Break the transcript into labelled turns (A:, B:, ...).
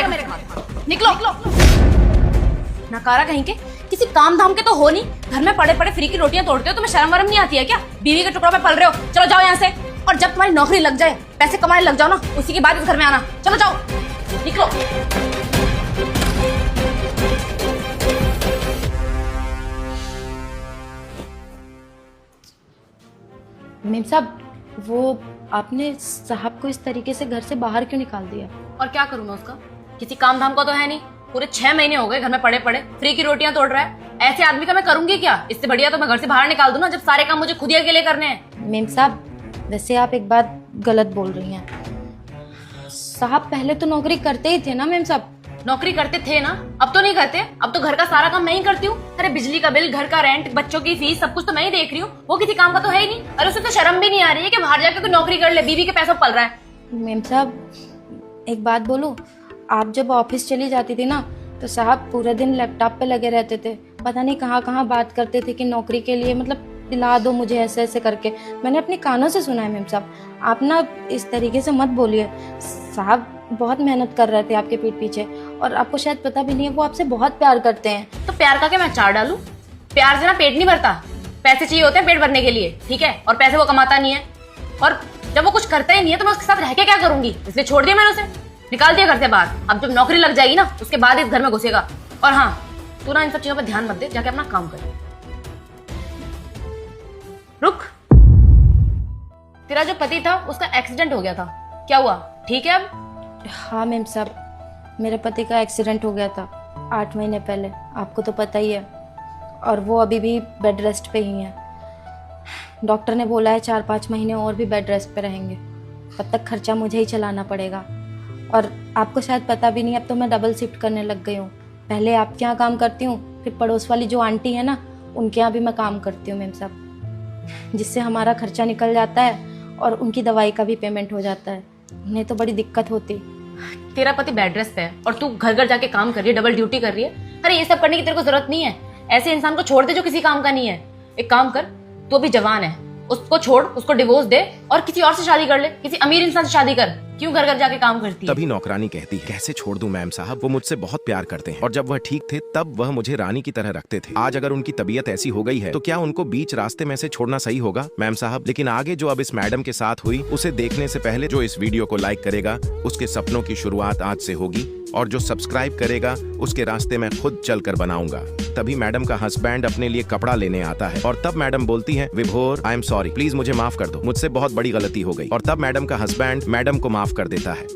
A: मेरे हाथ, निकलो। नकारा कहीं के, किसी काम धाम के तो हो नहीं, घर में पड़े पड़े फ्री की रोटियां तोड़ते हो। तुम्हें शर्म वरम नहीं आती है क्या? बीवी के टुकड़ों पे पल रहे हो। चलो जाओ यहाँ से। और जब तुम्हारी नौकरी लग जाए, पैसे कमाने लग जाओ ना, उसी के बाद इस घर में आना। चलो जाओ, निकलो।
B: मेम साहब, वो आपने साहब को इस तरीके से घर से बाहर क्यों निकाल दिया?
A: और क्या करूँ मैं उसका? किसी काम धाम का तो है नहीं। पूरे 6 महीने हो गए घर में पड़े पड़े, फ्री की रोटियां तोड़ रहा है। ऐसे आदमी का मैं करूंगी क्या? इससे बढ़िया तो मैं घर से बाहर निकाल दूं ना, जब सारे काम मुझे खुद ही अकेले करने हैं।
B: मेम साहब, वैसे आप एक बात गलत बोल रही हैं। साहब पहले तो नौकरी करते ही थे ना मेम साहब।
A: नौकरी करते थे ना, अब तो नहीं करते। अब तो घर का सारा काम मैं ही करती हूँ। अरे बिजली का बिल, घर का रेंट, बच्चों की फीस, सब कुछ तो मैं ही देख रही हूँ। वो किसी काम का तो है ही नहीं। अरे उसे तो शर्म भी नहीं आ रही है कि बाहर जाकर कोई नौकरी कर ले, बीवी के पैसों पल रहा है।
B: मेम साहब एक बात बोलूं, आप जब ऑफिस चली जाती थी ना, तो साहब पूरे दिन लैपटॉप पे लगे रहते थे। पता नहीं कहाँ कहाँ बात करते थे कि नौकरी के लिए, मतलब दिला दो मुझे, ऐसे ऐसे करके। मैंने अपने कानों से सुना है। मेम साहब आप ना इस तरीके से मत बोलिए। साहब बहुत मेहनत कर रहे थे आपके पीठ पीछे, और आपको शायद पता भी नहीं है, वो आपसे बहुत प्यार करते हैं।
A: तो प्यार का क्या मैं चार डालूं? प्यार से ना पेट नहीं भरता। पैसे चाहिए होते हैं पेट भरने के लिए, ठीक है? और पैसे वो कमाता नहीं है, और जब वो कुछ करता ही नहीं है तो मैं उसके साथ रह के क्या करूंगी? इसलिए छोड़ दिया मैंने उसे, निकाल दिया घर से बाहर। अब जब नौकरी लग जाएगी ना, उसके बाद इस घर में घुसेगा। और हाँ, तू ना इन सब चीजों पर ध्यान मत दे, जाके अपना काम कर। रुक, तेरा जो पति था उसका एक्सीडेंट हो गया था, क्या हुआ? ठीक है अब?
B: हाँ मेम साहब, मेरे पति का एक्सीडेंट हो गया था 8 महीने पहले, आपको तो पता ही है। और वो अभी भी बेड रेस्ट पे ही हैं। डॉक्टर ने बोला है 4-5 महीने और भी बेड रेस्ट पे रहेंगे। तब तक खर्चा मुझे ही चलाना पड़ेगा। और आपको शायद पता भी नहीं, अब तो मैं डबल शिफ्ट करने लग गई हूँ। पहले आपके यहाँ काम करती हूँ, फिर पड़ोस वाली जो आंटी है ना, उनके यहाँ भी मैं काम करती हूँ मेम साहब, जिससे हमारा खर्चा निकल जाता है और उनकी दवाई का भी पेमेंट हो जाता है। उन्हें तो बड़ी दिक्कत होती।
A: तेरा पति बेड रेस्ट पे है और तू घर घर जाके काम कर रही है, डबल ड्यूटी कर रही है। अरे ये सब करने की तेरे को जरूरत नहीं है। ऐसे इंसान को छोड़ दे जो किसी काम का नहीं है। एक काम कर, तू अभी जवान है, उसको छोड़, उसको डिवोर्स दे और किसी और से शादी कर ले, किसी अमीर इंसान से शादी कर। क्यों घर घर जाके काम करती है?
C: तभी नौकरानी कहती है, कैसे छोड़ दूं मैम साहब, वो मुझसे बहुत प्यार करते हैं और जब वह ठीक थे तब वह मुझे रानी की तरह रखते थे। आज अगर उनकी तबीयत ऐसी हो गई है तो क्या उनको बीच रास्ते में से छोड़ना सही होगा मैम साहब? लेकिन आगे जो अब इस मैडम के साथ हुई, उसे देखने से पहले जो इस वीडियो को लाइक करेगा उसके सपनों की शुरुआत आज से होगी, और जो सब्सक्राइब करेगा उसके रास्ते मैं खुद चल कर बनाऊंगा। तभी मैडम का हस्बैंड अपने लिए कपड़ा लेने आता है और तब मैडम बोलती है, विभोर आई एम सॉरी, प्लीज मुझे माफ कर दो, मुझसे बहुत बड़ी गलती हो गई। और तब मैडम का हस्बैंड मैडम को माफ कर देता है।